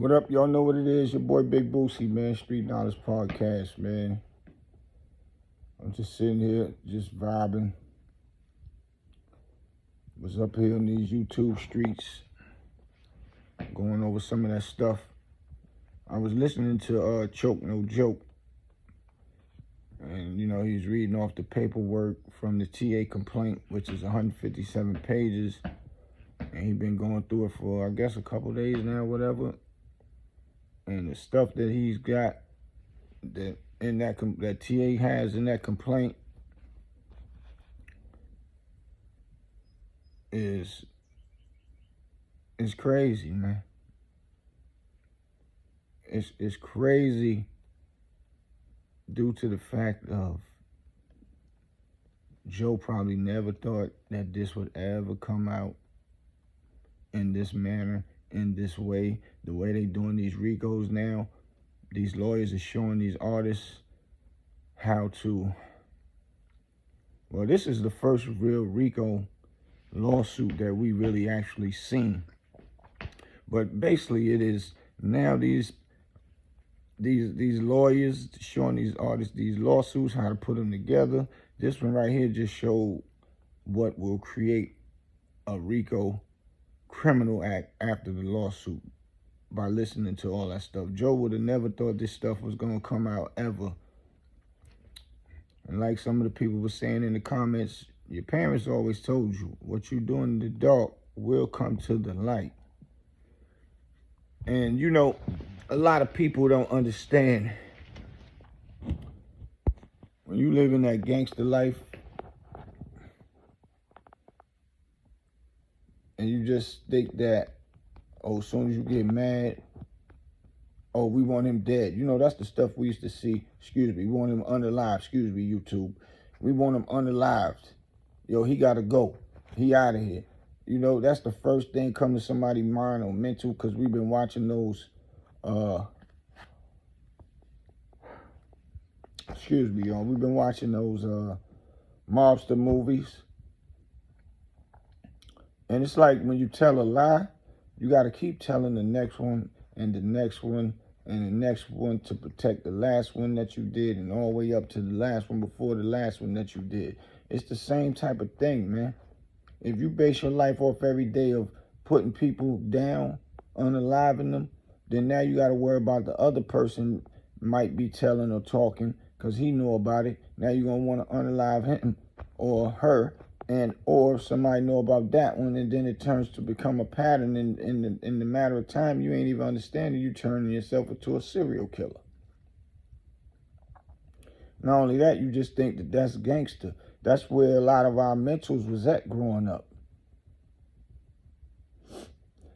What up? Y'all know what it is. Your boy Big Boosie, man. Street Knowledge Podcast, man. I'm just sitting here, just vibing. Was up here on these YouTube streets, going over some of that stuff. I was listening to Choke No Joke. And, he's reading off the paperwork from the TA complaint, which is 157 pages. And he's been going through it for, I guess, a couple days now, whatever. And the stuff that he's got that TA has in that complaint is crazy, man. It's crazy due to the fact of Joe probably never thought that this would ever come out in this manner, in this way. The way they doing these RICOs now, these lawyers are showing these artists how to, well, this is the first real RICO lawsuit that we really actually seen. But basically it is now these lawyers showing these artists these lawsuits, how to put them together. This one right here just showed what will create a RICO criminal act after the lawsuit by listening to all that stuff. Joe would have never thought this stuff was going to come out ever. And like some of the people were saying in the comments, your parents always told you what you do in the dark will come to the light. And a lot of people don't understand when you live in that gangster life and you just think that, oh, as soon as you get mad, oh, we want him dead. That's the stuff we used to see. Excuse me, we want him unalived. Excuse me, YouTube. We want him unalived. Yo, he got to go. He out of here. That's the first thing come to somebody's mind or mental, because we've been watching those, excuse me, y'all. We've been watching those mobster movies. And it's like when you tell a lie, you got to keep telling the next one and the next one and the next one to protect the last one that you did, and all the way up to the last one before the last one that you did. It's the same type of thing, man. If you base your life off every day of putting people down, unaliving them, then now you got to worry about the other person might be telling or talking because he know about it. Now you're going to want to unalive him or her, or somebody know about that one, and then it turns to become a pattern. In the matter of time, you ain't even understanding, you turning yourself into a serial killer. Not only that, you just think that that's gangster. That's where a lot of our mentals was at growing up.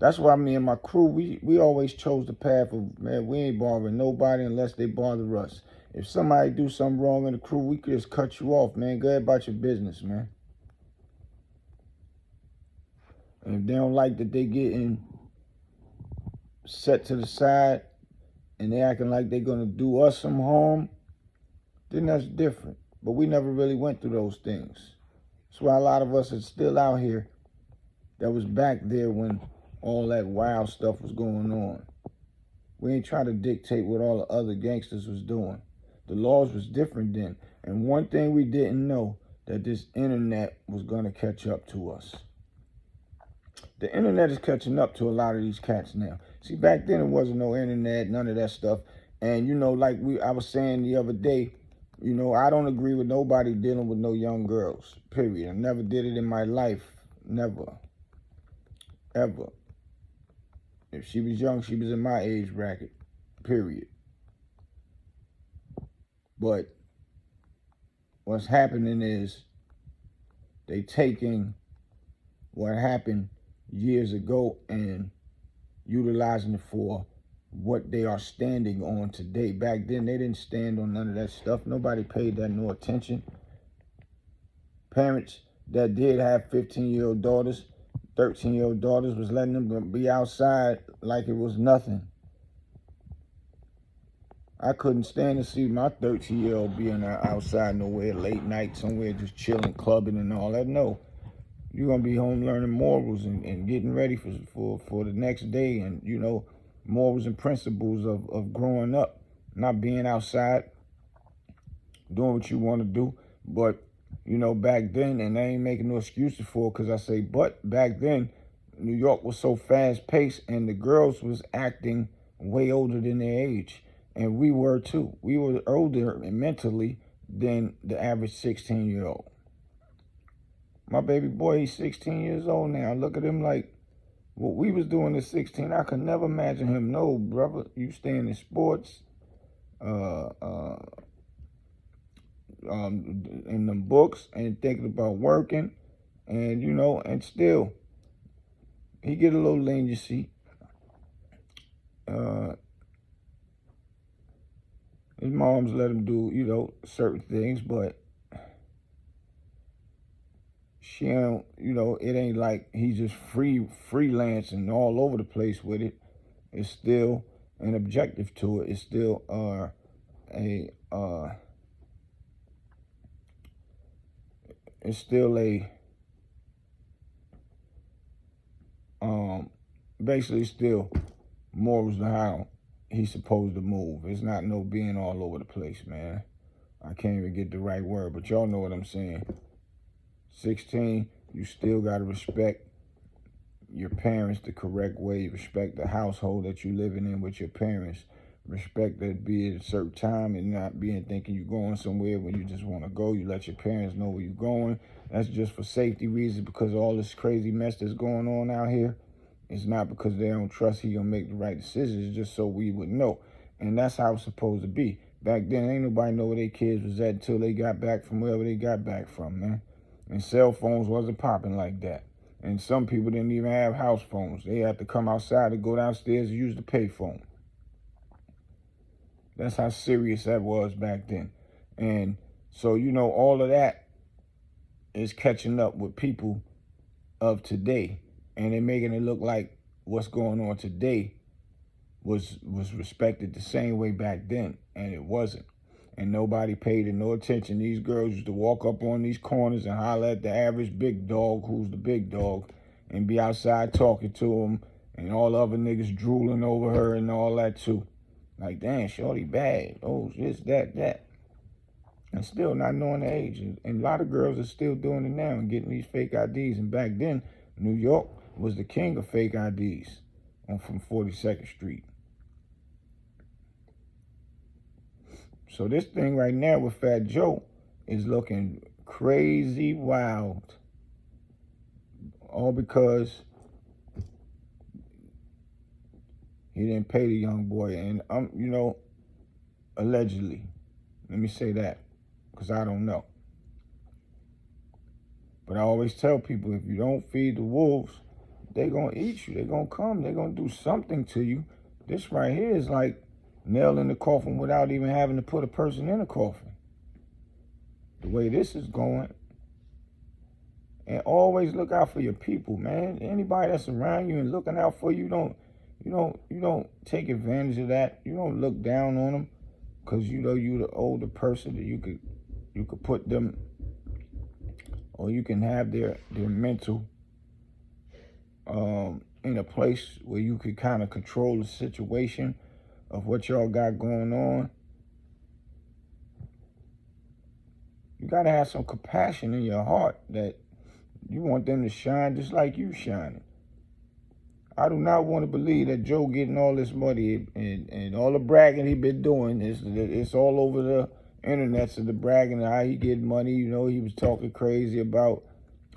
That's why me and my crew, we always chose the path of, man, we ain't bothering nobody unless they bother us. If somebody do something wrong in the crew, we could just cut you off, man. Go ahead about your business, man. And if they don't like that they getting set to the side and they acting like they're going to do us some harm, then that's different. But we never really went through those things. That's why a lot of us are still out here that was back there when all that wild stuff was going on. We ain't trying to dictate what all the other gangsters was doing. The laws was different then. And one thing we didn't know, that this internet was going to catch up to us. The internet is catching up to a lot of these cats now. See, back then it wasn't no internet, none of that stuff. And, like I was saying the other day, I don't agree with nobody dealing with no young girls, period. I never did it in my life. Never. Ever. If she was young, she was in my age bracket, period. But what's happening is they taking what happened years ago and utilizing it for what they are standing on today. Back then, they didn't stand on none of that stuff. Nobody paid that no attention. Parents that did have 15-year-old daughters, 13-year-old daughters, was letting them be outside like it was nothing. I couldn't stand to see my 13-year-old being outside nowhere, late night, somewhere just chilling, clubbing and all that. No. You're going to be home learning morals and getting ready for the next day. And, morals and principles of growing up, not being outside, doing what you want to do. But, back then, and I ain't making no excuses for it, because I say, but back then, New York was so fast paced and the girls was acting way older than their age. And we were too. We were older mentally than the average 16-year-old. My baby boy, he's 16 years old now. Look at him like what we was doing at 16. I could never imagine him. No, brother, you staying in sports, uh, uh, in the books, and thinking about working, and and still he get a little leniency. Uh, his moms let him do certain things, but she don't. It ain't like he's just freelancing all over the place with it. It's still an objective to it. It's still a it's still a basically still morals to how he's supposed to move. It's not no being all over the place, man. I can't even get the right word, but y'all know what I'm saying. 16, you still gotta respect your parents the correct way. Respect the household that you living in with your parents. Respect that be at a certain time and not being thinking you're going somewhere when you just want to go. You let your parents know where you're going. That's just for safety reasons, because all this crazy mess that's going on out here. It's not because they don't trust he gonna make the right decisions. It's just so we would know. And that's how it's supposed to be. Back then, ain't nobody know where their kids was at until they got back from wherever they got back from, man. And cell phones wasn't popping like that. And some people didn't even have house phones. They had to come outside to go downstairs and use the payphone. That's how serious that was back then. And so, all of that is catching up with people of today. And they're making it look like what's going on today was respected the same way back then. And it wasn't. And nobody paid it no attention. These girls used to walk up on these corners and holler at the average big dog, who's the big dog, and be outside talking to them, and all the other niggas drooling over her and all that too. Like, damn, shorty bad. Oh, this, that. And still not knowing the age. And a lot of girls are still doing it now and getting these fake IDs. And back then, New York was the king of fake IDs from 42nd Street. So this thing right now with Fat Joe is looking crazy wild. All because he didn't pay the young boy. And, allegedly. Let me say that, because I don't know. But I always tell people, if you don't feed the wolves, they're going to eat you. They're going to come. They're going to do something to you. This right here is like nail in the coffin without even having to put a person in a coffin. The way this is going. And always look out for your people, man. Anybody that's around you and looking out for you, you don't take advantage of that. You don't look down on them because you're the older person that you could put them, or you can have their mental in a place where you could kind of control the situation of what y'all got going on. You got to have some compassion in your heart that you want them to shine just like you shining. I do not want to believe that Joe getting all this money and all the bragging he been doing. It's all over the internet, so the bragging how he get money. He was talking crazy about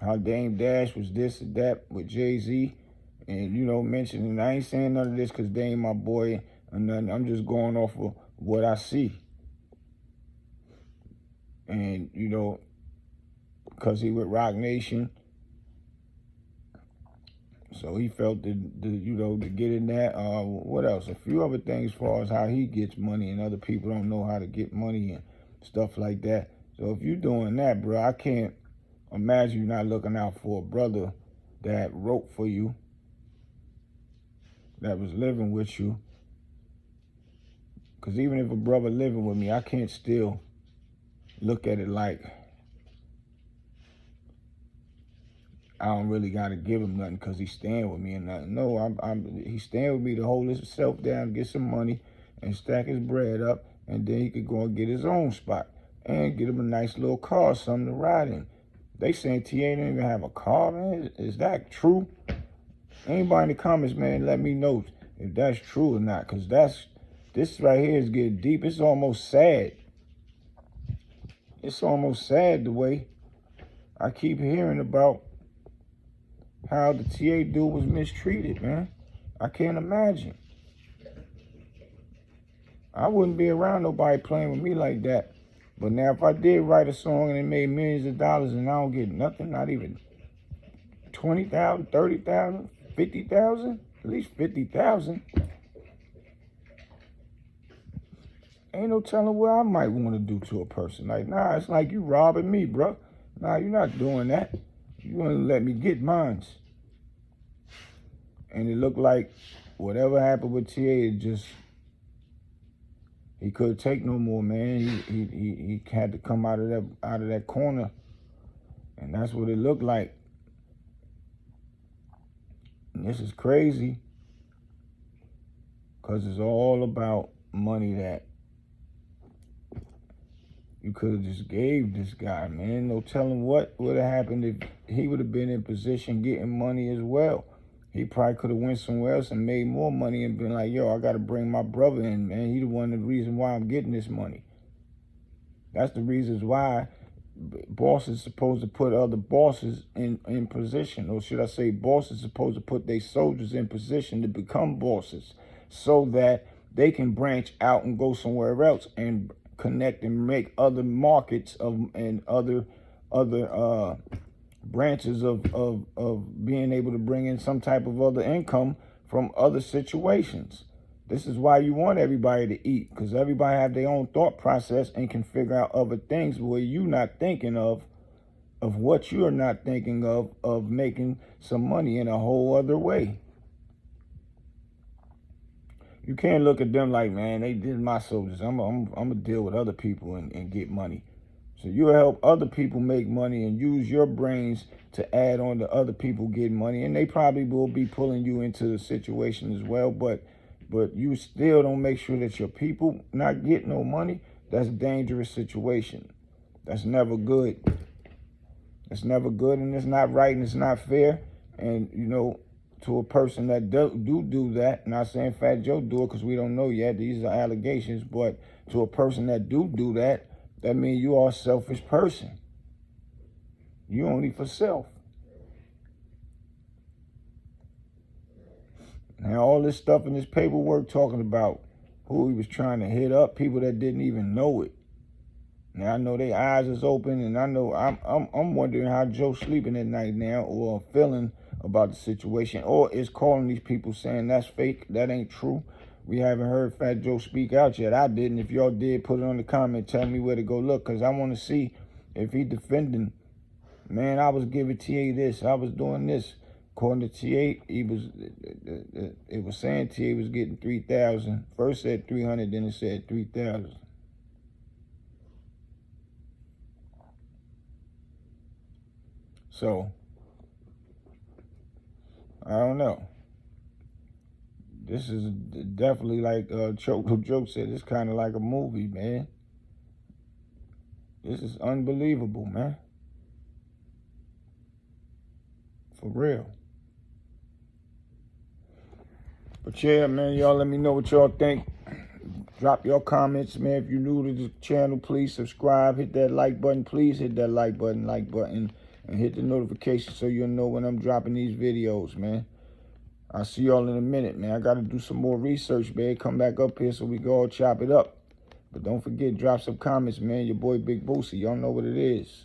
how Dame Dash was this and that with Jay-Z. And, mentioning, I ain't saying none of this because Dame my boy and nothing. I'm just going off of what I see. And, because he with Rock Nation. So he felt to get in that. What else? A few other things as far as how he gets money and other people don't know how to get money and stuff like that. So if you're doing that, bro, I can't imagine you not looking out for a brother that wrote for you, that was living with you. Because even if a brother living with me, I can't still look at it like I don't really gotta give him nothing because he's staying with me and nothing. No, he's staying with me to hold himself down, get some money, and stack his bread up, and then he could go and get his own spot and get him a nice little car, something to ride in. They saying TA don't even have a car, man. Is that true? Anybody in the comments, man, let me know if that's true or not, because this right here is getting deep. It's almost sad. It's almost sad the way I keep hearing about how the TA dude was mistreated, man. I can't imagine. I wouldn't be around nobody playing with me like that. But now if I did write a song and it made millions of dollars and I don't get nothing, not even 20,000, 30,000, 50,000, at least 50,000, ain't no telling what I might want to do to a person. Like, nah, it's like you robbing me, bro. Nah, you're not doing that. You want to let me get mines. And it looked like whatever happened with TA, it just, he couldn't take no more, man. He had to come out of that corner. And that's what it looked like. And this is crazy, because it's all about money that you could have just gave this guy, man. No telling what would have happened if he would have been in position getting money as well. He probably could have went somewhere else and made more money and been like, yo, I got to bring my brother in, man. He the reason why I'm getting this money. That's the reasons why bosses supposed to put other bosses in position. Or should I say bosses supposed to put their soldiers in position to become bosses so that they can branch out and go somewhere else and connect and make other markets and other branches of being able to bring in some type of other income from other situations. This is why you want everybody to eat, because everybody have their own thought process and can figure out other things where you're not thinking of what you're not thinking of making some money in a whole other way. You can't look at them like, man, they did my soldiers. I'm gonna deal with other people and get money. So you help other people make money and use your brains to add on to other people getting money. And they probably will be pulling you into the situation as well. But you still don't make sure that your people not get no money. That's a dangerous situation. That's never good. It's never good, and it's not right, and it's not fair. And, you know, to a person that do that, not saying Fat Joe do it because we don't know yet, these are allegations, but to a person that do that, that means you are a selfish person. You only for self. Now, all this stuff in this paperwork talking about who he was trying to hit up, people that didn't even know it. Now, I know their eyes is open, and I know I'm wondering how Joe's sleeping at night now, or feeling about the situation, or is calling these people saying that's fake, that ain't true. We haven't heard Fat Joe speak out yet. I didn't. If y'all did, put it on the comment. Tell me where to go look, because I want to see if he defending. Man, I was giving TA this. I was doing this. According to TA, it was saying TA was getting 3,000. First said 300, then it said 3,000. So, I don't know. This is definitely like Choco Joe said, it's kind of like a movie, man. This is unbelievable, man. For real. But yeah, man, y'all let me know what y'all think. Drop your comments, man. If you're new to the channel, please subscribe. Hit that like button. Please hit that like button, and hit the notification so you'll know when I'm dropping these videos, man. I'll see y'all in a minute, man. I got to do some more research, man. Come back up here so we can all chop it up. But don't forget, drop some comments, man. Your boy Big Boosie. Y'all know what it is.